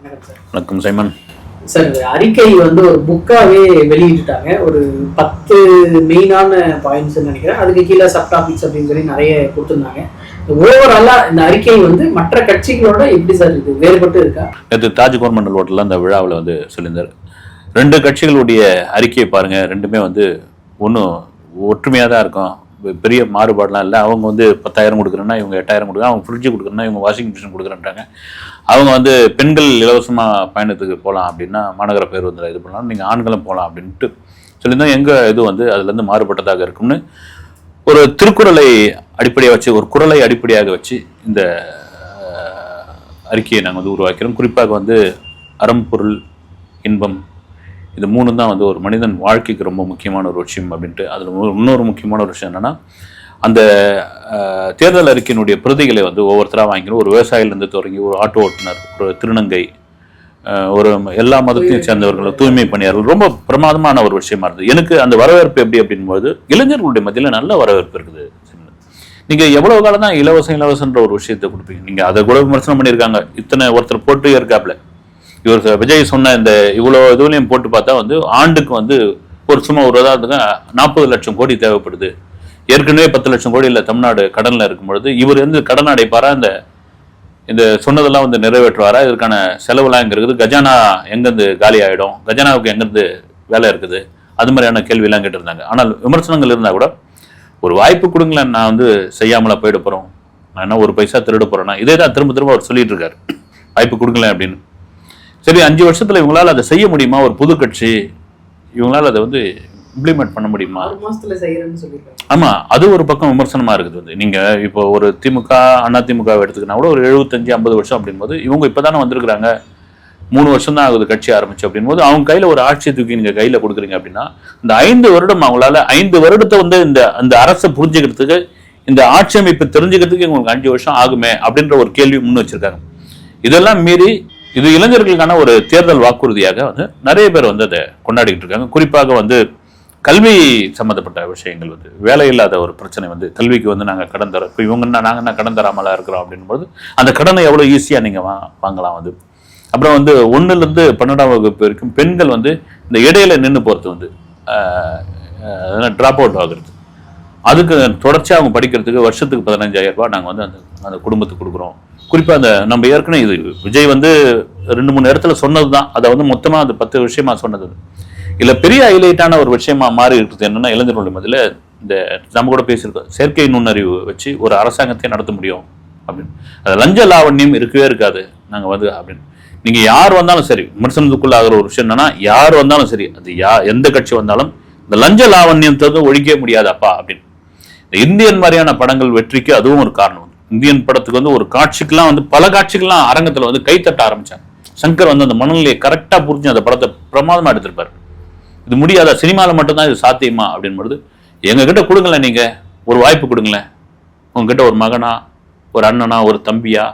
வணக்கம் Simon sir. அறிக்கை வந்து ஒரு புக்காவே வெளியிட்டுட்டாங்க. ஒரு 10 மெயினான பாயிண்ட்ஸ் நினைக்கிறேன். அதுக்கு கீழே சப் டாபிக்ஸ் அப்படின்னு சொல்லி நிறைய கொடுத்துருந்தாங்க. ஓவராலா இந்த அறிக்கை வந்து மற்ற கட்சிகளோட எப்படி சார் இது வேறுபட்டு இருக்கா? நேற்று தாஜ் கவர்மெண்டல் ஹோட்டலில் அந்த விழாவில் வந்து சொல்லியிருந்தார். 2 கட்சிகளுடைய அறிக்கையை பாருங்க, ரெண்டுமே வந்து ஒன்றும் ஒற்றுமையாக தான் இருக்கும், பெரிய மாறுபாடுலாம் இல்லை. அவங்க வந்து 10,000 கொடுக்குறேன்னா இவங்க 8,000 கொடுக்குறாங்க, அவங்க ஃப்ரிட்ஜு கொடுக்குறேன்னா இவங்க வாஷிங் மிஷின் கொடுக்குறேன்றாங்க. அவங்க வந்து பெண்கள் இலவசமாக பயணத்துக்கு போகலாம் அப்படின்னா மாநகர பேருந்தில் இது பண்ணலாம், நீங்கள் ஆண்களும் போகலாம் அப்படின்ட்டு சொல்லியிருந்தோம். எங்கள் இது வந்து அதுலேருந்து மாறுபட்டதாக இருக்கும்னு ஒரு திருக்குறளை அடிப்படையாக வச்சு, ஒரு குறளை அடிப்படையாக வச்சு இந்த அறிக்கையை நாங்கள் வந்து உருவாக்கிறோம். குறிப்பாக வந்து அறம், பொருள், இன்பம், இது 3 தான் வந்து ஒரு மனிதன் வாழ்க்கைக்கு ரொம்ப முக்கியமான ஒரு விஷயம் அப்படின்ட்டு. அதில் இன்னொரு முக்கியமான ஒரு விஷயம் என்னென்னா, அந்த தேர்தல் அறிக்கையினுடைய பிரதிகளை வந்து ஒவ்வொருத்தராக வாங்கிக்கணும். ஒரு விவசாயிலேருந்து தொடங்கி ஒரு ஆட்டோ ஓட்டுநர், ஒரு திருநங்கை, ஒரு எல்லா மதத்தையும் சேர்ந்தவர்கள், தூய்மை பணியாளர்கள், ரொம்ப பிரமாதமான ஒரு விஷயமா இருந்தது. எனக்கு அந்த வரவேற்பு எப்படி அப்படின்போது இளைஞர்களுடைய மத்தியில் நல்ல வரவேற்பு இருக்குது. நீங்கள் எவ்வளவு காலம் தான் இலவசன்ற ஒரு விஷயத்தை கொடுப்பீங்க? நீங்கள் அதை கூட விமர்சனம் பண்ணியிருக்காங்க. இத்தனை ஒருத்தர் போட்டு இருக்காப்ல, இவர் விஜய் சொன்ன இந்த இவ்வளோ இதுலையும் போட்டு பார்த்தா வந்து ஆண்டுக்கு வந்து ஒரு சும்மா ஒரு உதாரணத்துக்கு 40 லட்சம் கோடி தேவைப்படுது. ஏற்கனவே 10 லட்சம் கோடி இல்லை தமிழ்நாடு கடனில் இருக்கும் பொழுது இவர் வந்து கடன் அடைப்பாரா, இந்த சொன்னதெல்லாம் வந்து நிறைவேற்றுவாரா, இதற்கான செலவுலாம் எங்கே இருக்குது, கஜானா எங்கேருந்து காலி ஆகிடும், கஜானாவுக்கு எங்கேருந்து வேலை இருக்குது, அது மாதிரியான கேள்வியெல்லாம் கேட்டிருந்தாங்க. ஆனால் விமர்சனங்கள் இருந்தால் கூட ஒரு வாய்ப்பு கொடுங்களேன், நான் வந்து செய்யாமலா போயிட போகிறோம், நான் என்ன ஒரு பைசா திருட போகிறேன்னா, இதே தான் திரும்ப அவர் சொல்லிட்டு இருக்காரு, வாய்ப்பு கொடுங்களேன் அப்படின்னு. சரி, 5 வருஷத்துல இவங்களால அதை செய்ய முடியுமா? ஒரு புது கட்சி இவங்களால அதை வந்து இம்ப்ளிமெண்ட் பண்ண முடியுமா? ஆமா, அது ஒரு பக்கம் விமர்சனமா இருக்குது. வந்து நீங்க இப்போ ஒரு திமுக, அதிமுக எடுத்துக்கினா கூட ஒரு 75-50 வருஷம் அப்படின்போது இவங்க இப்பதானே வந்திருக்கிறாங்க, 3 வருஷம் தான் ஆகுது கட்சி ஆரம்பிச்சு அப்படின்போது அவங்க கையில ஒரு ஆட்சியை தூக்கி நீங்க கையில கொடுக்குறீங்க அப்படின்னா, இந்த 5 வருடம் அவங்களால 5 வருடத்தை வந்து இந்த அரசை புரிஞ்சுக்கிறதுக்கு, இந்த ஆட்சி அமைப்பு தெரிஞ்சுக்கிறதுக்கு உங்களுக்கு 5 வருஷம் ஆகுமே அப்படின்ற ஒரு கேள்வி முன் வச்சிருக்காங்க. இதெல்லாம் மீறி இது இளைஞர்களுக்கான ஒரு தேர்தல் வாக்குறுதியாக வந்து நிறைய பேர் வந்து அதை கொண்டாடிக்கிட்டு இருக்காங்க. குறிப்பாக வந்து கல்வி சம்மந்தப்பட்ட விஷயங்கள் வந்து வேலை இல்லாத ஒரு பிரச்சனை வந்து கல்விக்கு வந்து நாங்கள் கடன் தரோம், இப்போ இவங்கன்னா நாங்கள் என்ன கடன் தராமலா இருக்கிறோம் அப்படின்போது அந்த கடனை எவ்வளோ ஈஸியாக நீங்கள் வாங்கலாம் வந்து. அப்புறம் வந்து 1லேருந்து 12ஆம் வகுப்பு வரைக்கும் பெண்கள் வந்து இந்த இடையில நின்று போகிறது வந்து ட்ராப் அவுட் ஆகுறது, அதுக்கு தொடர்ச்சியாக அவங்க படிக்கிறதுக்கு வருஷத்துக்கு 15,000 ரூபாய் நாங்கள் வந்து அந்த குடும்பத்துக்கு கொடுக்குறோம். குறிப்பாக அந்த நம்ம ஏற்கனவே இது விஜய் வந்து 2-3 இடத்துல சொன்னது தான், அதை வந்து மொத்தமாக அது 10 விஷயமா சொன்னது இல்லை. பெரிய ஹைலைட்டான ஒரு விஷயமா மாறி இருக்குது என்னன்னா, இளைஞர்களுடைய மத்தியில் இந்த நம்ம கூட பேசியிருக்கோம், செயற்கை நுண்ணறிவு வச்சு ஒரு அரசாங்கத்தை நடத்த முடியும் அப்படின்னு. அது லஞ்ச லாவண்யம் இருக்கவே இருக்காது நாங்கள் வந்து அப்படின்னு. நீங்கள் யார் வந்தாலும் சரி, விமர்சனத்துக்குள்ள ஆகிற ஒரு விஷயம் என்னன்னா, யார் வந்தாலும் சரி, அது எந்த கட்சி வந்தாலும் இந்த லஞ்ச லாவண்யத்தை ஒழிக்கவே முடியாதாப்பா அப்படின்னு. இந்த இந்தியன் மாதிரியான படங்கள் வெற்றிக்கு அதுவும் ஒரு காரணம். இந்தியன் படத்துக்கு வந்து ஒரு காட்சிக்கெல்லாம் வந்து பல காட்சிகள்லாம் அரங்கத்தில் வந்து கைத்தட்ட ஆரம்பிச்சாங்க. சங்கர் வந்து அந்த மனநிலையை கரெக்டாக புரிஞ்சு அந்த படத்தை பிரமாதமாக எடுத்திருப்பாரு. இது முடியாதா, சினிமாவில் மட்டும்தான் இது சாத்தியமா அப்படின்பொழுது எங்ககிட்ட கொடுங்களேன், நீங்கள் ஒரு வாய்ப்பு கொடுங்களேன், உங்ககிட்ட ஒரு மகனா, ஒரு அண்ணனா, ஒரு தம்பியா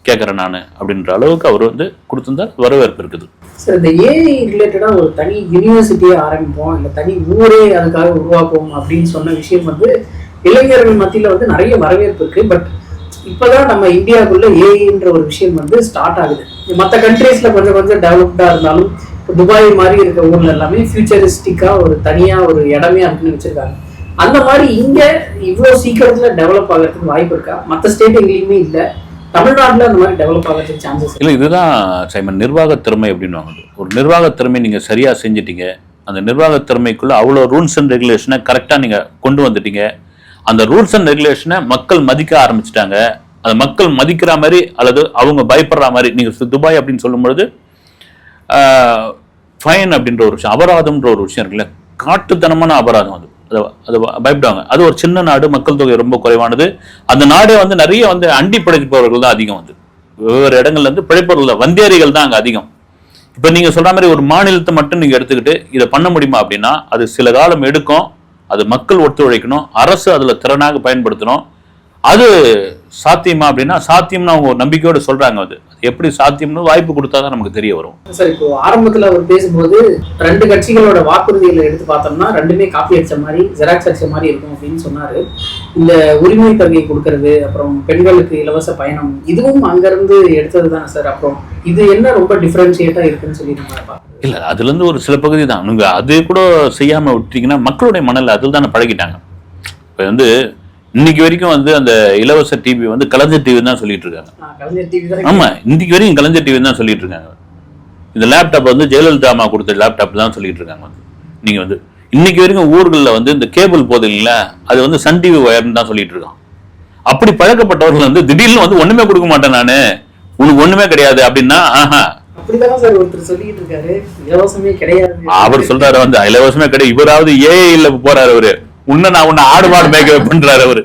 கேட்குறேன் நான் அப்படின்ற அளவுக்கு அவர் வந்து கொடுத்திருந்தார். வரவேற்பு இருக்குது. சார், இந்த ஏஐ ரிலேட்டடா ஒரு தனி யூனிவர்சிட்டியை ஆரம்பிப்போம், இல்லை தனி ஊரே அதுக்காக உருவாக்குவோம் அப்படின்னு சொன்ன விஷயம் வந்து இளைஞர்கள் மத்தியில் வந்து நிறைய வரவேற்பு இருக்கு. பட் இப்போதான் நம்ம இந்தியாவுக்குள்ள ஏஐன்ற ஒரு விஷயம் வந்து ஸ்டார்ட் ஆகுது. மற்ற கண்ட்ரீஸ்ல கொஞ்சம் டெவலப்டா இருந்தாலும் துபாய் மாதிரி இருக்க ஊர்ல எல்லாமே ஃபியூச்சரிஸ்டிக்கா ஒரு தனியா ஒரு இடமே அப்படின்னு வச்சிருக்காங்க. அந்த மாதிரி இங்க இவ்வளவு சீக்கிரத்துல டெவலப் ஆகிறதுக்கு வாய்ப்பு இருக்கா? மற்ற ஸ்டேட் எங்கேயுமே இல்லை, தமிழ்நாட்டில் அந்த மாதிரி டெவலப் ஆகிறதுக்கு சான்சஸ் இல்லை. இதுதான் சைமன் நிர்வாக திறமை அப்படின்னு வாங்குது. ஒரு நிர்வாக திறமை நீங்கள் சரியாக செஞ்சிட்டீங்க, அந்த நிர்வாக திறமைக்குள்ள அவ்வளோ ரூல்ஸ் அண்ட் ரெகுலேஷனை கரெக்டாக நீங்கள் கொண்டு வந்துட்டீங்க. அந்த ரூல்ஸ் அண்ட் ரெகுலேஷனை மக்கள் மதிக்க ஆரம்பிச்சிட்டாங்க. அந்த மக்கள் மதிக்கிற மாதிரி அல்லது அவங்க பயப்படுற மாதிரி, நீங்கள் துபாய் அப்படின்னு சொல்லும்பொழுது ஃபைன் அப்படின்ற ஒரு விஷயம், அபராதம்ன்ற ஒரு விஷயம் இருக்குல்ல, காட்டுத்தனமான அபராதம், அது பயப்படுவாங்க. அது ஒரு சின்ன நாடு, மக்கள் தொகை ரொம்ப குறைவானது. அந்த நாடே வந்து நிறைய வந்து அண்டி பிழைப்பவர்கள் தான் அதிகம், வந்து வெவ்வேறு இடங்கள்ல இருந்து பிழைப்பவர்கள், வந்தேரிகள் தான் அங்கே அதிகம். இப்போ நீங்கள் சொல்ற மாதிரி ஒரு மாநிலத்தை மட்டும் நீங்கள் எடுத்துக்கிட்டு இதை பண்ண முடியுமா அப்படின்னா அது சில காலம் எடுக்கும். அது மக்கள் ஒத்துழைக்கணும், அரசு அதில் திறனாக பயன்படுத்தணும். அது சாத்தியமா அப்படின்னா சாத்தியம்னு அவங்க ஒரு நம்பிக்கையோடு சொல்றாங்க. அது எப்படி சாத்தியம்னு வாய்ப்பு கொடுத்தாதான் நமக்கு தெரிய வரும். சார் இப்போ ஆரம்பத்துல அவர் பேசும்போது 2 கட்சிகளோட வாக்குறுதிகளை எடுத்து பார்த்தோம்னா 2மே காப்பி அடிச்ச மாதிரி ஜெராக்ஸ் அடிச்ச மாதிரி இருக்கும் அப்படின்னு சொன்னாரு. இந்த உரிமை தொகை கொடுக்கறது, அப்புறம் பெண்களுக்கு இலவச பயணம், இதுவும் அங்கிருந்து எடுத்தது தானே சார். அப்புறம் இது என்ன ரொம்ப டிஃபரன்ஷியேட்டா இருக்குன்னு சொல்லி நம்ம பார்க்கணும். இல்ல அதுல இருந்து ஒரு சில பகுதி தான் நீங்க அது கூட செய்யாம விட்டீங்கன்னா மக்களுடைய மனநிலை அதில் தானே பழகிட்டாங்க. இப்ப வந்து இன்னைக்கு வரைக்கும் வந்து அந்த இலவச டிவி வந்து கலைஞர் டிவி தான் சொல்லிட்டு இருக்காங்க. ஆமா, இன்னைக்கு வரைக்கும் கலைஞர் டிவி தான் சொல்லிட்டு இருக்காங்க. இந்த லேப்டாப் வந்து ஜெயலலிதா அம்மா கொடுத்த லேப்டாப் தான் சொல்லிட்டு இருக்காங்க. வந்து நீங்க வந்து இன்னைக்கு வரைக்கும் ஊர்களில் வந்து இந்த கேபிள் போகுது இல்லைங்களா, அது வந்து சன் டிவி ஒயர்னு தான் சொல்லிட்டு இருக்கான். அப்படி பழக்கப்பட்டவர்கள் வந்து திடீர்னு வந்து ஒண்ணுமே கொடுக்க மாட்டேன் நானு, உனக்கு ஒண்ணுமே கிடையாது அப்படின்னா அவர் சொல்றாரு வந்து இலவசமே கிடையாது. இவராவது ஏஐல போறாரு, அவரு உன்னை ஆடு மாடு மேய்க்க பண்றாரு அவரு.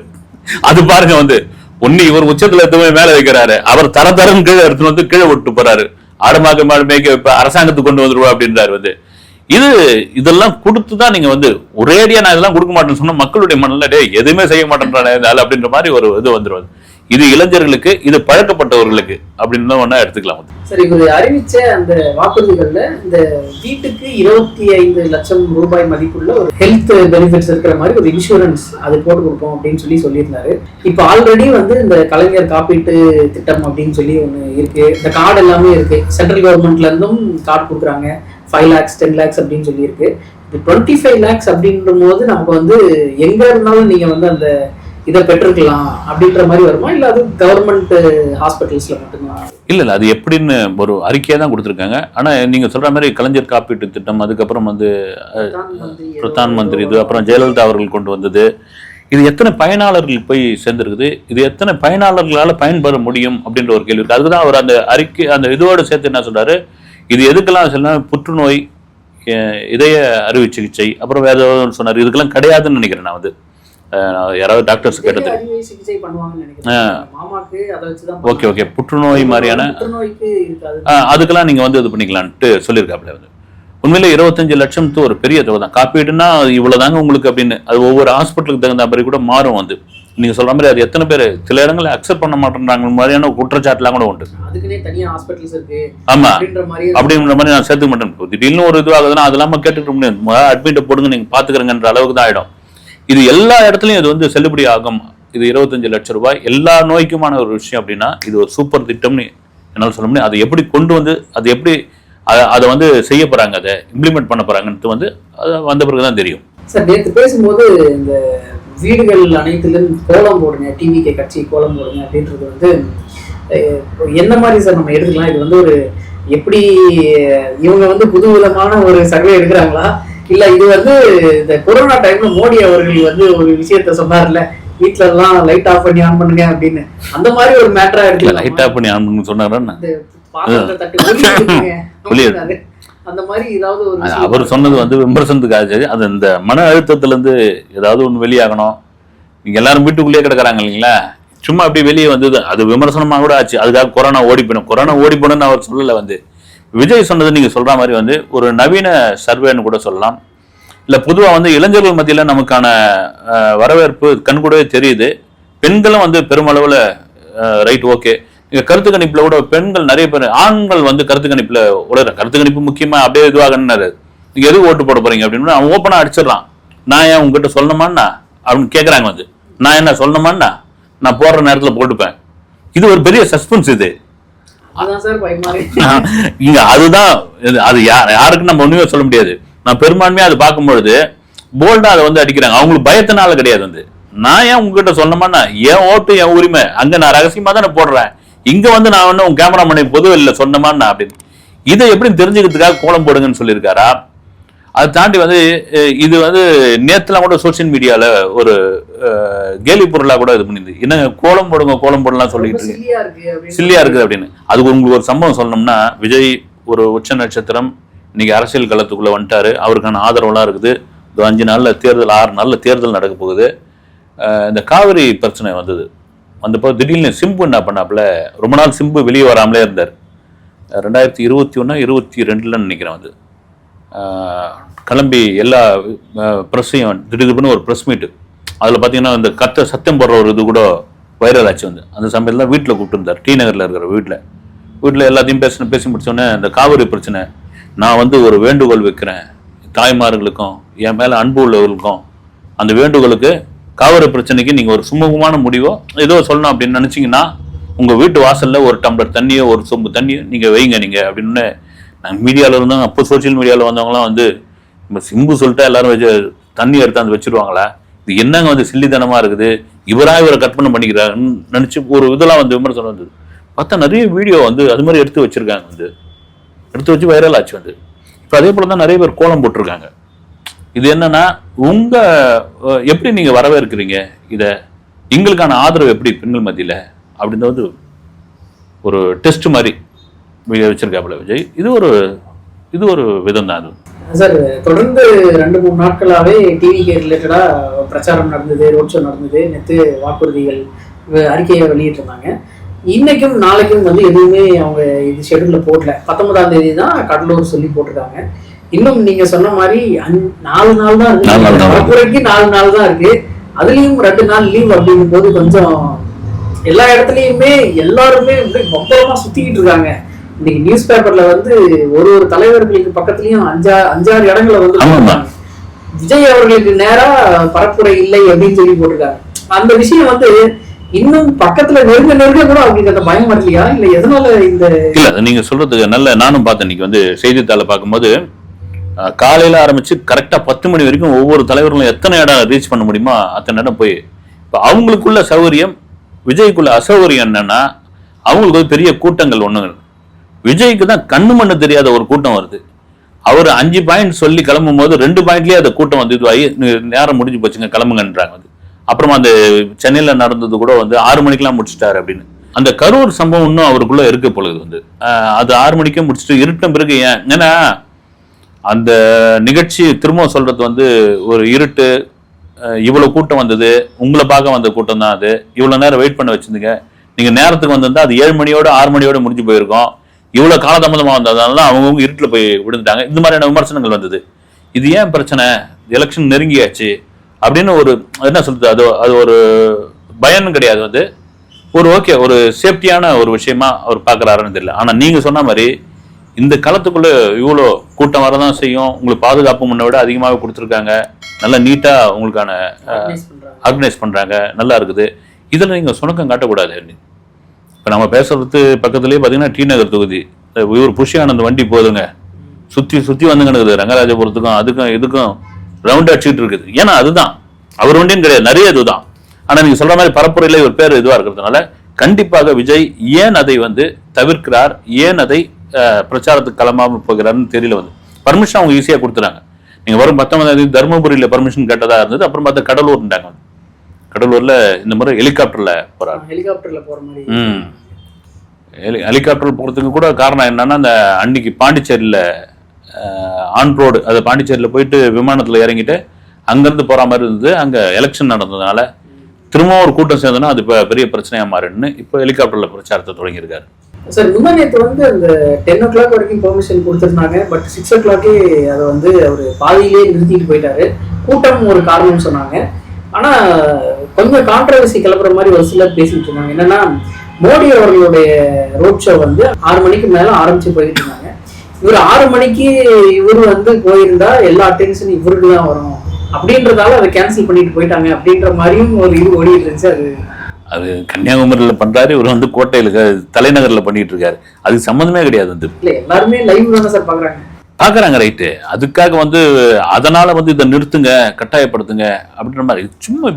அது பாருங்க வந்து ஒண்ணு இவர் உச்சத்துல எடுத்து மேல வைக்கிறாரு, அவர் தரம் கீழே எடுத்து வந்து கீழே விட்டு போறாரு. ஆடு மாடு மேய்க்க வைப்ப அரசாங்கத்துக்கு கொண்டு வந்துருவா அப்படின்றாரு. வந்து இதெல்லாம் கொடுத்துதான் நீங்க வந்து ஒரேடியா நான் இதெல்லாம் கொடுக்க மாட்டேன்னு சொன்னா மக்களுடைய மனநிலை எதுவுமே செய்ய மாட்டேன்றாங்க அப்படின்ற மாதிரி ஒரு இது வந்துருவது. இது இளைஞர்களுக்கு, இது பழக்கப்பட்டவர்களுக்கு அப்படின்னு தான் ஒண்ணா எடுத்துக்கலாம். சரி, இவர் அறிவிச்ச அந்த வாக்குறுதிகள்ல இந்த வீட்டுக்கு 25 லட்சம் ரூபாய் மதிப்புள்ள ஒரு ஹெல்த் பெனிஃபிட்ஸ் இருக்கிற மாதிரி ஒரு இன்சூரன்ஸ் அது போட்டு கொடுப்போம் அப்படின்னு சொல்லியிருந்தாரு. இப்போ ஆல்ரெடி வந்து இந்த கலைஞர் காப்பீட்டு திட்டம் அப்படின்னு சொல்லி ஒண்ணு இருக்கு. இந்த கார்டு எல்லாமே இருக்கு. சென்ட்ரல் கவர்மெண்ட்ல இருந்தும் கார்டு கொடுக்குறாங்க. 5 lakhs 10 lakhs அப்படின்னு சொல்லி இருக்கு. இது 25 lakhs அப்படின்ற போது நமக்கு வந்து எங்க இருந்தாலும் நீங்க வந்து அந்த இதை பெற்றுக்கலாம் அப்படின்ற மாதிரி வருமா, இல்ல அது கவர்மெண்ட் ஹாஸ்பிட்டல்ஸ்ல மட்டும்தான்? இல்ல அது எப்படின்னு ஒரு அறிக்கையா தான் கொடுத்துருக்காங்க. ஆனா நீங்க சொல்ற மாதிரி கலைஞர் காப்பீட்டு திட்டம், அதுக்கப்புறம் வந்து பிரதான் மந்திரி, இது அப்புறம் ஜெயலலிதா அவர்கள் கொண்டு வந்தது, இது எத்தனை பயனாளர்கள் போய் சேர்ந்துருக்குது, இது எத்தனை பயனாளர்களால பயன்பெற முடியும் அப்படின்ற ஒரு கேள்வி இருக்கு. அதுக்குதான் அவர் அந்த அறிக்கை அந்த இதோடு சேர்த்து என்ன சொல்றாரு, இது எதுக்கெல்லாம் சொன்னா புற்றுநோய், இதய அறுவை சிகிச்சை, அப்புறம் வேற ஏதாவது சொன்னார், இதுக்கெல்லாம் கிடையாதுன்னு நினைக்கிறேன். நான் வந்து யாராவது டாக்டர்ஸ் கேட்டது ஓகே புற்றுநோய் மாதிரியான அதுக்கெல்லாம் நீங்க வந்து இது பண்ணிக்கலான்ட்டு சொல்லியிருக்காப்ல. வந்து உண்மையிலே 25 லட்சம் ஒரு பெரிய தொகை தான். காப்பீடுனா இவ்வளவுதாங்க உங்களுக்கு அப்படின்னு அது ஒவ்வொரு ஹாஸ்பிட்டலுக்கு தகுந்த மாதிரி கூட மாறும். வந்து நீங்க சொல்ற மாதிரி அது எத்தனை பேர் சில இடங்களை அக்செப்ட் பண்ண மாட்டேன்றாங்க மாதிரியான குற்றச்சாட்டுலாம் கூட உண்டு. ஆமா, அப்படின்ற மாதிரி நான் சேர்த்துக்க மாட்டேன். திடீர்னு ஒரு இது ஆகுதுன்னா அது இல்லாம கேட்டுக்க முடியாது, அட்மிட்டை போடுங்க நீங்க பாத்துக்கிறேங்கன்ற அளவுக்கு தான் ஆயிடும். இது எல்லா இடத்துலையும் இது வந்து செல்லுபடி ஆகும். இது 25 லட்சம் ரூபாய் எல்லா நோய்க்குமான ஒரு விஷயம் அப்படின்னா இது ஒரு சூப்பர் திட்டம்னு என்னால் சொல்ல முடியும். அதை எப்படி கொண்டு வந்து அது எப்படி அதை வந்து செய்ய போறாங்க, அதை இம்ப்ளிமெண்ட் பண்ண போறாங்கன்ட்டு வந்து அது வந்த பிறகுதான் தெரியும். சார், நேற்று பேசும்போது இந்த வீடுகள் அனைத்திலும் கோலம் போடுங்க, டிவிகே கட்சி கோலம் போடுங்க அப்படின்றது வந்து என்ன மாதிரி சார் நம்ம எடுத்துக்கலாம்? இது வந்து ஒரு எப்படி இவங்க வந்து புது விதமான ஒரு சர்வே எடுக்கிறாங்களா, இல்ல இது வந்து இந்த கொரோனா டைம்ல மோடி அவர்கள் வந்து ஒரு விஷயத்த சொன்னார்ல, வீட்டுல எல்லாம் லைட் ஆஃப் பண்ணி ஆன் பண்ணுங்க அப்படின்னு, அந்த மாதிரி ஒரு மேட்டரா இருக்கு. லைட் ஆஃப் பண்ணி ஆன் பண்ணி சொன்னாரா, அந்த மாதிரி ஏதாவது ஒரு அவர் சொன்னது வந்து விமர்சனத்துக்காக. அது இந்த மன அழுத்தத்துல இருந்து ஏதாவது ஒண்ணு வெளியாகணும். நீங்க எல்லாரும் வீட்டுக்குள்ளேயே கிடக்குறாங்க இல்லைங்களா, சும்மா அப்படி வெளியே வந்தது அது விமர்சனமா கூட ஆச்சு. அதுக்காக கொரோனா ஓடி போகணும்னு அவர் சொல்லல. வந்து விஜய் சொன்னது நீங்க சொல்ற மாதிரி வந்து ஒரு நவீன சர்வேன்னு கூட சொல்லலாம். இல்ல பொதுவா வந்து இளைஞர்கள் மத்தியில நமக்கான வரவேற்பு கண்கூடவே தெரியுது. பெண்களும் வந்து பெருமளவுல ரைட் ஓகே. நீங்க கருத்து கணிப்புல கூட பெண்கள் நிறைய பேர், ஆண்கள் வந்து கருத்து கணிப்புல உடற கருத்து கணிப்பு முக்கியமா அப்படியே இதுவாகன்னு, நீங்க எதுவும் ஓட்டு போட போறீங்க அப்படின்னு அவன் ஓப்பனா அடிச்சிடறான். நான் ஏன் உங்ககிட்ட சொல்லணுமான்னா அப்படின்னு கேட்கறாங்க. வந்து நான் என்ன சொல்லணுமான்னா நான் போடுற நேரத்துல போட்டுப்பேன். இது ஒரு பெரிய சஸ்பென்ஸ். இது இங்க அதுதான் அது யாருக்கும் நம்ம ஒண்ணுமே சொல்ல முடியாது. நான் பெரும்பான்மையா அதை பார்க்கும்பொழுது போல்டா அதை வந்து அடிக்கிறாங்க. அவங்களுக்கு பயத்தினால கிடையாது. வந்து நான் ஏன் உங்ககிட்ட சொன்னோம்னா என் ஓட்டு என் உரிமை, அங்க நான் ரகசியமா தானே போடுறேன், இங்க வந்து நான் வந்து உங்க கேமரா பண்ணி பொது வெளில சொன்னோமான்னா அப்படின்னு இதை எப்படி தெரிஞ்சுக்கிறதுக்காக கோலம் போடுங்கன்னு சொல்லியிருக்காரா. அதை தாண்டி வந்து இது வந்து நேற்றுலாம் கூட சோசியல் மீடியால ஒரு கேலி பொருளா கூட இது பண்ணிது. என்ன கோலம் போடலாம் சொல்லிட்டு சில்லியா இருக்குது அப்படின்னு. அதுக்கு உங்களுக்கு ஒரு சம்பவம் சொல்லணும்னா, விஜய் ஒரு உச்ச நட்சத்திரம் இன்னைக்கு அரசியல் களத்துக்குள்ள வந்துட்டாரு. அவருக்கான ஆதரவுலாம் இருக்குது. 5 நாள்ல தேர்தல், 6 நாள்ல தேர்தல் நடக்க போகுது. இந்த காவிரி பிரச்சனை வந்தப்போ திடீர்னு சிம்பு என்ன பண்ணாப்புல, ரொம்ப நாள் சிம்பு வெளியே வராமலே இருந்தார். 2021 22 நினைக்கிறேன். வந்து கிளம்பி எல்லா ப்ரெஸ்ஸையும் திடீர்னு ஒரு ப்ரெஸ் மீட்டு, அதில் பார்த்தீங்கன்னா இந்த சத்தம் போடுற ஒரு இது கூட வைரல் ஆச்சு வந்து. அந்த சமயத்தில் வீட்டில் கூப்பிட்டுருந்தார், டி நகரில் இருக்கிற வீட்டில் எல்லாத்தையும் பேசி முடிச்சோடனே இந்த காவிரி பிரச்சனை, நான் வந்து ஒரு வேண்டுகோள் வைக்கிறேன் தாய்மார்களுக்கும் என் மேலே அன்பு உள்ளவர்களுக்கும், அந்த வேண்டுகோளுக்கு காவிரி பிரச்சனைக்கு நீங்கள் ஒரு சுமூகமான முடிவோ ஏதோ சொல்லணும் அப்படின்னு நினச்சிங்கன்னா உங்கள் வீட்டு வாசலில் ஒரு டம்ளர் தண்ணியோ ஒரு சொம்பு தண்ணியோ நீங்கள் வைங்க நீங்கள் அப்படின்னு. நாங்கள் மீடியாவில் இருந்தாங்க, அப்போ சோசியல் மீடியாவில் வந்தவங்களாம் வந்து இப்போ சிம்பு சொல்லிட்டா எல்லாரும் வச்சு தண்ணி எடுத்தாந்து வச்சுருவாங்களா, இது என்னங்க வந்து சில்லித்தனமாக இருக்குது, இவரை கற்பனை பண்ணிக்கிறாருன்னு நினச்சி ஒரு இதெல்லாம் வந்து விமர்சனம் வந்தது. பார்த்தா நிறைய வீடியோ வந்து அது மாதிரி எடுத்து வச்சுருக்காங்க, வந்து எடுத்து வச்சு வைரல் ஆச்சு வந்து. இப்போ அதே போல் தான் நிறைய பேர் கோலம் போட்டிருக்காங்க. இது என்னன்னா எப்படி நீங்கள் வரவேற்கிறீங்க இதை, எங்களுக்கான ஆதரவு எப்படி பெண்கள் மத்தியில் அப்படின்னு வந்து ஒரு டெஸ்ட் மாதிரி வச்சிருக்காப்புல விஜய். இது ஒரு விதம் தான் அது சார். தொடர்ந்து 2-3 நாட்களாகவே டிவிக்கு ரிலேட்டடா பிரச்சாரம் நடந்தது, ரோட் ஷோ நடந்தது, நேற்று வாக்குறுதிகள் அறிக்கையை வெளியிட்டிருந்தாங்க. இன்னைக்கும் நாளைக்கும் வந்து எதுவுமே அவங்க இது ஷெடியூல்ல போடல. 19ஆம் தேதி தான் கடலூர் சொல்லி போட்டிருக்காங்க. இன்னும் நீங்க சொன்ன மாதிரி 4 நாள் தான் இருக்கு, பரப்புரைக்கு 4 நாள் தான் இருக்கு. அதுலயும் 2 நாள் லீவ் அப்படிங்கும் போது கொஞ்சம் எல்லா இடத்துலயுமே எல்லாருமே பம்பரமா சுத்திக்கிட்டு இருக்காங்க. இன்னைக்கு நியூஸ் பேப்பர்ல வந்து ஒரு தலைவர்களுக்கு பக்கத்துலயும் 5-6 இடங்களை வந்து விஜய் அவர்களுக்கு நேரா பரப்புரை இல்லை அப்படின்னு சொல்லி போட்டிருக்காங்க. அந்த விஷயம் வந்து இன்னும் பக்கத்துல நெருங்க கூட அவங்களுக்கு அந்த பயம் வரலையா, இல்ல எதனால இந்த இல்ல நீங்க சொல்றதுக்கு நல்ல. நானும் பார்த்தேன் இன்னைக்கு வந்து செய்தித்தாளை பார்க்கும்போது காலையில ஆரம்பிச்சு கரெக்டா 10 மணி வரைக்கும் ஒவ்வொரு தலைவர்களும் எத்தனை இடம் ரீச் பண்ண முடியுமோ அத்தனை இடம் போய், இப்ப அவங்களுக்குள்ள சௌகரியம் விஜய்க்குள்ள அசௌகரியம் என்னன்னா அவங்களுக்கு ஒரு பெரிய கூட்டங்கள் ஒண்ணு. விஜய்க்கு தான் கண்ணு மண்ணு தெரியாத ஒரு கூட்டம் வருது. அவர் 5 பாயிண்ட் சொல்லி கிளம்பும் போது 2 பாயிண்ட்லயே அந்த கூட்டம் வந்து இதுவாகி நேரம் முடிஞ்சு போச்சுங்க கிளம்புங்கன்றாங்க வந்து. அப்புறமா அந்த சென்னையில நடந்தது கூட வந்து 6 மணிக்கெல்லாம் முடிச்சுட்டாரு அப்படின்னு. அந்த கரூர் சம்பவம் இன்னும் அவருக்குள்ள இருக்க பொழுது வந்து அது 6 மணிக்கே முடிச்சுட்டு இருட்டம் பிறகு ஏன்னா அந்த நிகழ்ச்சி திரும்ப சொல்றது வந்து ஒரு இருட்டு, இவ்வளவு கூட்டம் வந்தது, உங்களை பார்க்க வந்த கூட்டம் தான் அது, இவ்வளவு நேரம் வெயிட் பண்ண வச்சிருந்தீங்க, நீங்க நேரத்துக்கு வந்திருந்தா அது 7 மணியோட 6 மணியோட முடிஞ்சு போயிருக்கோம், இவ்வளவு காலதாமதமா வந்ததுனால அவங்கவுங்க இருட்டுல போய் விழுந்துட்டாங்க. இந்த மாதிரியான விமர்சனங்கள் வந்தது. இது ஏன் பிரச்சனை, எலெக்ஷன் நெருங்கியாச்சு அப்படின்னு ஒரு என்ன சொல்றது, அது ஒரு பயனும் கிடையாது வந்து ஒரு ஓகே ஒரு சேஃப்டியான ஒரு விஷயமா அவர் பாக்குறாருன்னு தெரியல. ஆனா நீங்க சொன்ன மாதிரி இந்த காலத்துக்குள்ள இவ்வளோ கூட்டம் வரதான் செய்யும், உங்களுக்கு பாதுகாப்பு முன்ன விட அதிகமாக கொடுத்துருக்காங்க, நல்லா நீட்டா உங்களுக்கான ஆர்கனைஸ் பண்றாங்க, நல்லா இருக்குது. இதுல நீங்க சுணக்கம் காட்டக்கூடாது. இப்ப நம்ம பேசுறது பக்கத்துலயே பாத்தீங்கன்னா டி நகர் தொகுதி, இவர் புஷி ஆனந்த் வண்டி போதுங்க சுத்தி வந்து கிடக்குது, ரங்கராஜபுரத்துக்கும் அதுக்கும் இதுக்கும் ரவுண்ட் அடிச்சுட்டு இருக்குது. ஏன்னா அதுதான் அவர் வண்டியும் கிடையாது, நிறைய இதுதான். ஆனா நீங்க சொல்ற மாதிரி பரப்புரையில இவர் பேர் இதுவா இருக்கிறதுனால கண்டிப்பாக விஜய் ஏன் அதை வந்து தவிர்க்கிறார், ஏன் அதை பிரச்சாரத்துக்கு கிளம்பாம போகிறாருன்னு தெரியல. வந்து பர்மிஷன் அவங்க ஈஸியா கொடுத்துறாங்க. நீங்க வரும் 19ஆம் தேதி தருமபுரியில பர்மிஷன் கேட்டதா இருந்தது, அப்புறம் பார்த்தா கடலூர்ன்றாங்க. கடலூர்ல இந்த முறை ஹெலிகாப்டர்ல போறாங்க. ஹெலிகாப்டர்ல போற மாதிரி ஹெலிகாப்டர் போறதுக்கு கூட காரணம் என்னன்னா, அந்த அன்னைக்கு பாண்டிச்சேரியில ஆன் ரோடு, அது பாண்டிச்சேரியில போயிட்டு விமானத்துல இறங்கிட்டு அங்கிருந்து போற மாதிரி இருந்தது. அங்க எலெக்ஷன் நடந்ததுனால திரும்ப ஒரு கூட்டம் சேர்ந்தோன்னா அது பெரிய பிரச்சனையா மாறுன்னு இப்போ ஹெலிகாப்டர்ல பிரச்சாரத்தை தொடங்கியிருக்காரு. சார் முந்தா நேற்று வந்து அந்த 10 o'clock வரைக்கும் பெர்மிஷன் கொடுத்துருந்தாங்க. பட் 6 o'clock அதை வந்து அவர் பாதியிலே நிறுத்திட்டு போயிட்டாரு. கூட்டம் ஒரு காரணம்னு சொன்னாங்க. ஆனா கொஞ்சம் கான்ட்ரவர்சி கிளப்புற மாதிரி ஒரு சிலர் பேசிட்டு இருந்தாங்க. என்னன்னா, மோடி அவர்களுடைய ரோட் ஷோ வந்து 6 மணிக்கு மேல ஆரம்பிச்சு போயிட்டு இருந்தாங்க. இவர் 6 மணிக்கு இவர் வந்து போயிருந்தா எல்லா அட்டென்ஷனும் இவருக்கு தான் வரும் அப்படின்றதால அதை கேன்சல் பண்ணிட்டு போயிட்டாங்க அப்படின்ற மாதிரியும் ஒரு இது ஓடிட்டு இருந்துச்சு. அது கன்னியாகுமரியில பண்றாரு, இவர் வந்து கோட்டையில தலைநகர்ல பண்ணிட்டு இருக்காரு. அதுக்கு சம்பந்தமே கிடையாது. வந்து எல்லாருமே லைவ் தானே சார் பாக்குறாங்க, ரைட்டு. அதுக்காக வந்து அதனால வந்து இதை நிறுத்துங்க, கட்டாயப்படுத்துங்க அப்படின்ற மாதிரி சும்மா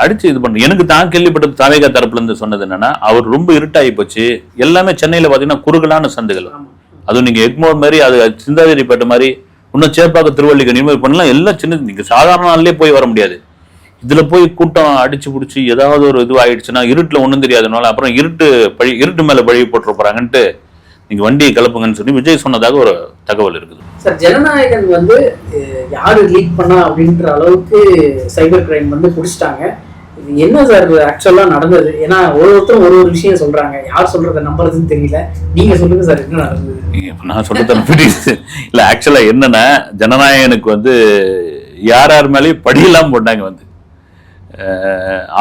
அடிச்சு இது பண்ணு. எனக்கு தான் கேள்விப்பட்டது தாவேகா தரப்புல இருந்து சொன்னது என்னன்னா, அவர் ரொம்ப இருட்டாகி போச்சு, எல்லாமே சென்னையில பாத்தீங்கன்னா குறுகலான சந்துகள், அதுவும் நீங்க எக்மோர் மாதிரி அது சிந்தாதிரிப்பேட்டை மாதிரி இன்னும் சேப்பாக்க திருவள்ளிக்கணி மாதிரி பண்ணலாம், எல்லாம் சின்ன, நீங்க சாதாரண நாள்லயே போய் வர முடியாது. இதுல போய் கூட்டம் அடிச்சு பிடிச்சி ஏதாவது ஒரு இது ஆயிடுச்சுன்னா இருட்டுல ஒண்ணும் தெரியாதனால அப்புறம் இருட்டு மேல பழி போட்டு போறாங்கன்ட்டு நீங்க வண்டியை கிளப்புங்கன்னு சொல்லி விஜய் சொன்னதாக ஒரு தகவல் இருக்குது. சார் ஜனநாயகன் வந்து யாரு லீக் பண்ணா அப்படின்ற அளவுக்கு சைபர் கிரைம் வந்து பிடிச்சிட்டாங்க. இது என்ன சார் ஆக்சுவலா நடந்தது? ஏன்னா ஒருத்தரும் ஒரு விஷயம் சொல்றாங்க, யார் சொல்றதை நம்புறதுன்னு தெரியல. நீங்க சொல்லுங்க சார் என்ன நடந்தது? நான் சொல்றது இல்ல, ஆக்சுவலா என்னன்னா, ஜனநாயகனுக்கு வந்து யார் மேலேயும் படியெல்லாம் போட்டாங்க. வந்து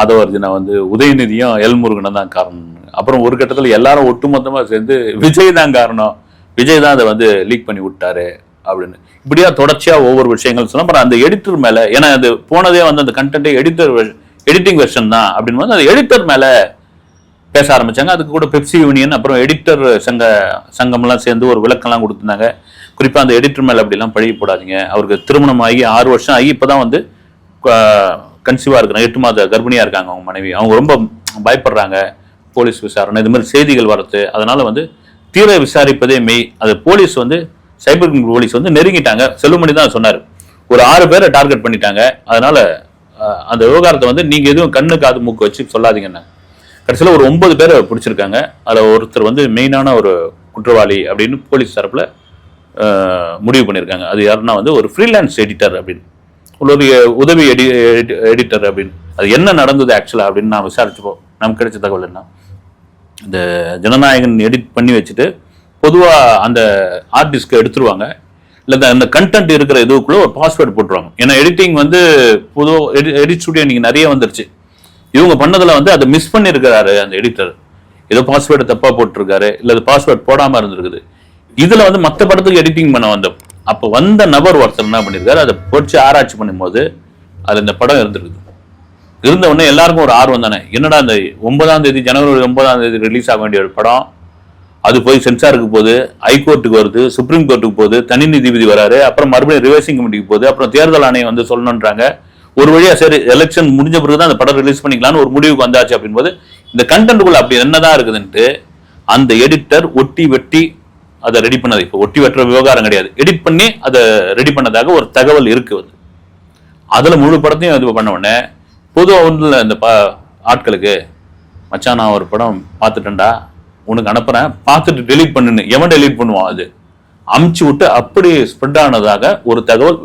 ஆதவர்ஜுனா வந்து உதயநிதியும் எல்முருகனும் தான் காரணம். அப்புறம் ஒரு கட்டத்தில் எல்லாரும் ஒட்டுமொத்தமாக சேர்ந்து விஜய் தான் காரணம், விஜய் தான் அதை வந்து லீக் பண்ணி விட்டாரு அப்படின்னு இப்படியா தொடர்ச்சியாக ஒவ்வொரு விஷயங்கள் சொன்னால் அப்புறம் அந்த எடிட்டர் மேலே, ஏன்னா அது போனதே வந்து அந்த கண்டென்ட்டே எடிட்டிங் வெர்ஷன் தான் அப்படின்னு வந்து அந்த எடிட்டர் மேலே பேச ஆரம்பிச்சாங்க. அதுக்கு கூட பெப்சி யூனியன் அப்புறம் எடிட்டர் சங்கம்லாம் சேர்ந்து ஒரு விளக்கம்லாம் கொடுத்துருந்தாங்க. குறிப்பாக அந்த எடிட்டர் மேலே அப்படிலாம் பழகி போடாதீங்க, அவருக்கு திருமணம் ஆகி 6 வருஷம் ஆகி இப்போ தான் வந்து கன்சீவாக இருக்கிறாங்க, 8 மாத கர்ப்பிணியாக இருக்காங்க அவங்க மனைவி. அவங்க ரொம்ப பயப்படுறாங்க போலீஸ் விசாரணை இது மாதிரி செய்திகள் வரது. அதனால வந்து தீர விசாரிப்பதே மெய். அது போலீஸ் வந்து சைபர் கிரைம் போலீஸ் வந்து நெருங்கிட்டாங்க. செல்லுமணி தான் சொன்னார், ஒரு 6 பேரை டார்கெட் பண்ணிட்டாங்க. அதனால அந்த விவகாரத்தை வந்து நீங்கள் எதுவும் கண்ணு காது மூக்கு வச்சு சொல்லாதீங்கன்னு கடைசியில் ஒரு 9 பேரை பிடிச்சிருக்காங்க. அதில் ஒருத்தர் வந்து மெயினான ஒரு குற்றவாளி அப்படின்னு போலீஸ் தரப்பில் முடிவு பண்ணியிருக்காங்க. அது யாருன்னா வந்து ஒரு ஃப்ரீலான்ஸ் எடிட்டர் அப்படின்னு, ஒரு உதவி எடிட்டர் அப்படின்னு. அது என்ன நடந்தது ஆக்சுவலாக அப்படின்னு நான் விசாரிச்சுப்போம். நமக்கு கிடைச்ச தகவல் என்ன, இந்த ஜனநாயகன் எடிட் பண்ணி வச்சுட்டு பொதுவாக அந்த ஆர்டிஸ்ட்க்கு எடுத்துருவாங்க, இல்லை அந்த கண்டென்ட் இருக்கிற இதுக்குள்ளே ஒரு பாஸ்வேர்டு போட்டுருவாங்க. ஏன்னா எடிட்டிங் வந்து பொதுவாக எடிட் ஸ்டுடியோ இன்னைக்கு நிறைய வந்துருச்சு. இவங்க பண்ணதில் வந்து அதை மிஸ் பண்ணியிருக்கிறாரு அந்த எடிட்டர், ஏதோ பாஸ்வேர்டு தப்பாக போட்டிருக்காரு, இல்லை அது பாஸ்வேர்டு போடாமல் இருந்திருக்குது. இதில் வந்து மற்ற படத்துக்கு எடிட்டிங் பண்ண அப்போ வந்த நபர் ஒருத்தர் என்ன பண்ணியிருக்காரு, அதை பொறிச்சு ஆராய்ச்சி பண்ணும்போது அதில் இந்த படம் இருந்திருக்குது. இருந்த உடனே எல்லாருக்கும் ஒரு ஆர்வம் தானே, என்னடா இந்த 9ஆம் தேதி ஜனவரி 9ஆம் தேதி ரிலீஸ் ஆக வேண்டிய ஒரு படம், அது போய் சென்சாருக்கு போகுது, ஹைகோர்ட்டுக்கு வருது, சுப்ரீம் கோர்ட்டுக்கு போகுது, தனி நீதிபதி வராரு, அப்புறம் மறுபடியும் ரிவைசிங் கமிட்டிக்கு போகுது, அப்புறம் தேர்தல் ஆணையம் வந்து சொல்லணுன்றாங்க. ஒரு வழியா சரி எலெக்ஷன் முடிஞ்ச பிறகு தான் அந்த படம் ரிலீஸ் பண்ணிக்கலாம்னு ஒரு முடிவுக்கு வந்தாச்சு. அப்படின்போது இந்த கண்டென்ட்டுக்குள்ள அப்படி என்னதான் இருக்குதுன்ட்டு அந்த எடிட்டர் ஒட்டி வெட்டி அதை ரெடி பண்ணது. இப்போ ஒட்டி வெட்டுற விவகாரம் கிடையாது, எடிட் பண்ணி அதை ரெடி பண்ணதாக ஒரு தகவல் இருக்கு. அதுல முழு படத்தையும் இது பண்ண உடனே பொதுவாக ஒன்றில் இந்த ஆட்களுக்கு, மச்சான் நான் ஒரு படம் பார்த்துட்டேன்டா உனக்கு அனுப்புறேன், பார்த்துட்டு டெலீட் பண்ணுன்னு எவன் டெலீட் பண்ணுவான், அது அமுச்சு விட்டு அப்படி ஸ்ப்ரெட் ஆனதாக ஒரு தகவல்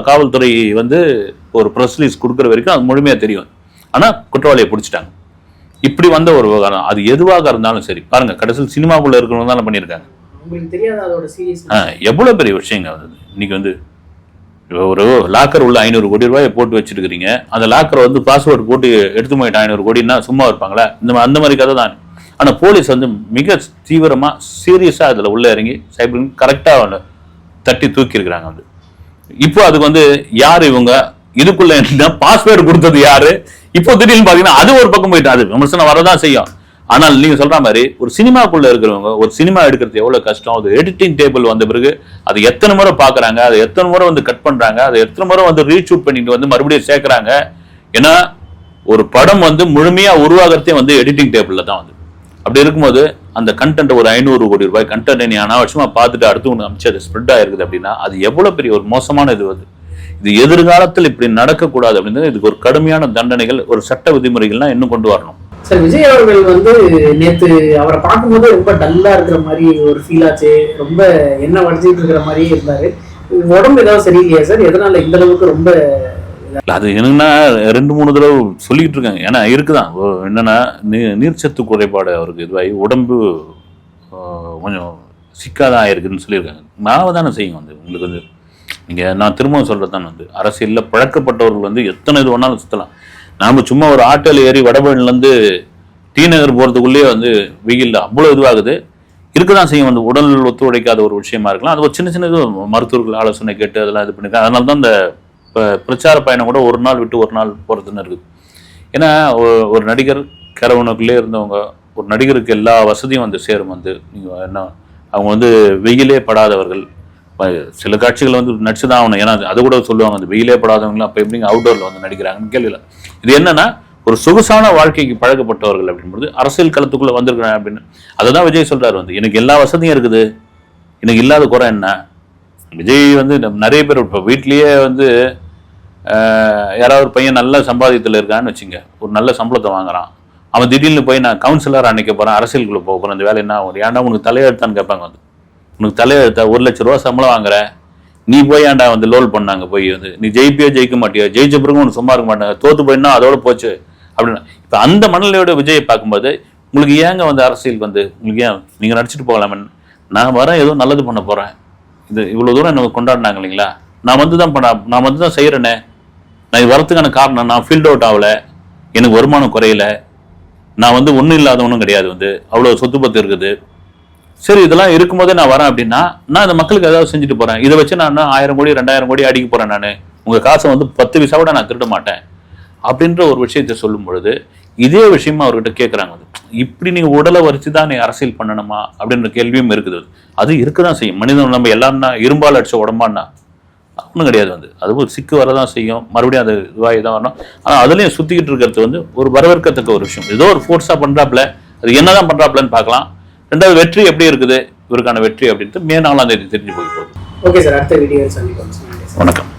காவல்துறை வந்து ஒரு ப்ரெஸ் ரிலீஸ் கொடுக்குற வரைக்கும் அது முழுமையாக தெரியும். ஆனால் குற்றவாளியை பிடிச்சிட்டாங்க. இப்படி வந்த ஒரு விவகாரம், அது எதுவாக இருந்தாலும் சரி பாருங்க, கடைசியில் சினிமாக்குள்ள இருக்கிறவங்க தானே பண்ணியிருக்காங்க. எவ்வளவு பெரிய விஷயங்க வந்தது. இன்னைக்கு வந்து ஒரு லாக்கர் உள்ள 500 கோடி ரூபாயை போட்டு வச்சிருக்கிறீங்க, அந்த லாக்கரை வந்து பாஸ்வேர்டு போட்டு எடுத்து போயிட்டு 500 கோடினா சும்மா இருப்பாங்களா? அந்த மாதிரி கதை தான். ஆனால் போலீஸ் வந்து மிக தீவிரமா சீரியஸா அதுல உள்ள இறங்கி சைபர் கரெக்டா தட்டி தூக்கி இருக்கிறாங்க. வந்து இப்போ அதுக்கு வந்து யாரு இவங்க, இதுக்குள்ள என்ன பாஸ்வேர்டு கொடுத்தது யாரு, இப்போ திடீர்னு பாத்தீங்கன்னா அது ஒரு பக்கம் போயிட்டு அது விமர்சனம் வரதான் செய்யும். ஆனால் நீங்க சொல்ற மாதிரி ஒரு சினிமாக்குள்ள இருக்கிறவங்க ஒரு சினிமா எடுக்கிறது எவ்வளவு கஷ்டம், அது எடிட்டிங் டேபிள் வந்த பிறகு அது எத்தனை முறை பாக்குறாங்க, அதை எத்தனை முறை வந்து கட் பண்றாங்க, அதை எத்தனை முறை வந்து ரீஷூட் பண்ணிட்டு வந்து மறுபடியும் சேர்க்கிறாங்க. ஏன்னா ஒரு படம் வந்து முழுமையா உருவாகிறதே வந்து எடிட்டிங் டேபிள்ல தான் வந்து. அப்படி இருக்கும்போது அந்த கண்டென்ட் ஒரு 500 கோடி ரூபாய் கண்டென்ட் நீ அனாவசியமா பார்த்துட்டு அடுத்து ஒன்று அமைச்சு அது ஸ்ப்ரெட் ஆயிருக்குது அப்படின்னா அது எவ்வளவு பெரிய ஒரு மோசமான இது. வந்து இது எதிர்காலத்தில் இப்படி நடக்கக்கூடாது அப்படின்னு இதுக்கு ஒரு கடுமையான தண்டனைகள், ஒரு சட்ட விதிமுறைகள்லாம் இன்னும் கொண்டு வரணும். சார், விஜய் அவர்கள் வந்து நேத்து அவரை பார்க்கும்போது ரொம்ப டல்லா இருக்கிற மாதிரி ஒரு ஃபீல் ஆச்சு, ரொம்ப என்ன வடிச்சிட்டு இருக்கிற மாதிரியே இருந்தாரு. உடம்பு ஏதாவது சரியில்லையா சார்? எதனால இந்த அளவுக்கு ரொம்ப? அது என்னன்னா 2-3 தடவை சொல்லிட்டு இருக்காங்க. ஏன்னா இருக்குதான் என்னன்னா நீர்ச்சத்து குறைபாடு அவருக்கு இதுவாகி உடம்பு கொஞ்சம் சிக்காதான் ஆயிருக்குன்னு சொல்லியிருக்காங்க. நான் தானே செய்யும் வந்து உங்களுக்கு வந்து நான் திரும்பவும் சொல்றது தான் வந்து அரசியலில் பழக்கப்பட்டவர்கள் வந்து எத்தனை இது வேணாலும் சுற்றலாம். நாம சும்மா ஒரு ஆட்டோல ஏறி வடபழனிலேருந்து டி நகர் போகிறதுக்குள்ளேயே வந்து வெயில் அவ்வளோ இதுவாகுது, இருக்குதான் செய்யும். வந்து உடல் ஒத்துழைக்காத ஒரு விஷயமா இருக்கலாம். அது ஒரு சின்ன சின்ன இது மருத்துவர்கள் ஆலோசனை கேட்டு அதெல்லாம் இது பண்ணியிருக்காங்க. அதனால தான் இந்த பிரச்சார பயணம் கூட ஒரு நாள் விட்டு ஒரு நாள் போகிறதுன்னு இருக்குது. ஏன்னா ஒரு நடிகர் கரவனுக்குள்ளே இருந்தவங்க, ஒரு நடிகருக்கு எல்லா வசதியும் வந்து சேரும். வந்து நீங்கள் என்ன அவங்க வந்து வெயிலே படாதவர்கள், சில காட்சிகள் வந்து நடிச்சு தான் ஆகணும். ஏன்னா அது கூட சொல்லுவாங்க அந்த வெயிலே படாதவங்களும் அப்போ எப்படிங்க அவுட்டோரில் வந்து நடிக்கிறாங்கன்னு கேள்வியில. இது என்னன்னா ஒரு சொகுசான வாழ்க்கைக்கு பழக்கப்பட்டவர்கள் அப்படின்போது அரசியல் களத்துக்குள்ளே வந்திருக்கிறாங்க அப்படின்னு. அதை தான் விஜய் சொல்கிறார். வந்து எனக்கு எல்லா வசதியும் இருக்குது, எனக்கு இல்லாத குறை என்ன. விஜய் வந்து நிறைய பேர் இப்போ வீட்லேயே வந்து யாராவது ஒரு பையன் நல்ல சம்பாதியத்தில் இருக்கான்னு வச்சுங்க, ஒரு நல்ல சம்பளத்தை வாங்குறான், அவன் திடீர்னு போய் நான் கவுன்சிலராக அன்னைக்க போகிறேன், அரசியலுக்குள்ளே போக போகிறேன், அந்த வேலை என்ன ஆகும், ஏன்டா உனக்கு தலையெழுத்தான்னு கேட்பாங்க. வந்து உனக்கு தலையெழுத்தா 1 லட்ச ரூபா சம்பளம் வாங்குற, நீ போய் ஏன்டா வந்து லோல் பண்ணாங்க போய் வந்து நீ ஜெயிப்பியோ ஜெயிக்க மாட்டியோ, ஜெயிச்ச பிறகு உனக்கு சும்மா இருக்க மாட்டாங்க, தோத்து போயின்னா அதோட போச்சு அப்படின்னு. இப்போ அந்த மனநிலையோட விஜயை பார்க்கும்போது உங்களுக்கு ஏங்க வந்து அரசியல் வந்து உங்களுக்கு ஏன் நீங்கள் நடிச்சிட்டு போகலாமே, நான் வரேன் ஏதோ நல்லது பண்ண போகிறேன், இது இவ்வளோ தூரம் எனக்கு கொண்டாடினாங்க இல்லைங்களா, நான் வந்து தான் செய்கிறேனே, நான் இது வரத்துக்கான காரணம் நான் ஃபீல்ட் அவுட் ஆகலை, எனக்கு வருமானம் குறையல, நான் வந்து ஒன்றும் இல்லாதவனும் கிடையாது, வந்து அவ்வளோ சொத்து பத்து இருக்குது, சரி இதெல்லாம் இருக்கும்போதே நான் வரேன் அப்படின்னா நான் இந்த மக்களுக்கு ஏதாவது செஞ்சுட்டு போறேன், இதை வச்சு நான் 1000 கோடி 2000 கோடி அடிக்க போறேன், நான் உங்க காசை வந்து 10 பைசா கூட நான் திருட மாட்டேன் அப்படின்ற ஒரு விஷயத்தை சொல்லும் பொழுது இதே விஷயமா அவர்கிட்ட கேட்குறாங்க. இப்படி நீங்க உடலை வச்சு தான் நீ அரசியல் பண்ணணுமா அப்படின்ற கேள்வியும் இருக்குது. அது இருக்குதான் செய்யும். மனிதன் நம்ம எல்லாம்னா இரும்பால் அடிச்ச உடம்பான்னா ஒன்றும் கிடையாது, வந்து அது ஒரு சிக்கு வரதான் செய்யும், மறுபடியும் அது இதுவாகி தான் வரணும். ஆனால் அதுலேயும் சுற்றிக்கிட்டு இருக்கிறது வந்து ஒரு வரவேற்கத்தக்க ஒரு விஷயம். ஏதோ ஒரு ஃபோர்ஸாக பண்ணுறாப்புல, அது என்னதான் பண்ணுறாப்புலன்னு பார்க்கலாம். ரெண்டாவது வெற்றி எப்படி இருக்குது இவருக்கான வெற்றி அப்படின்ட்டு மே 4ஆம் தேதி தெரிஞ்சு போய் போகுது. ஓகே சார், அடுத்த வீடியோ சந்திப்போம். வணக்கம்.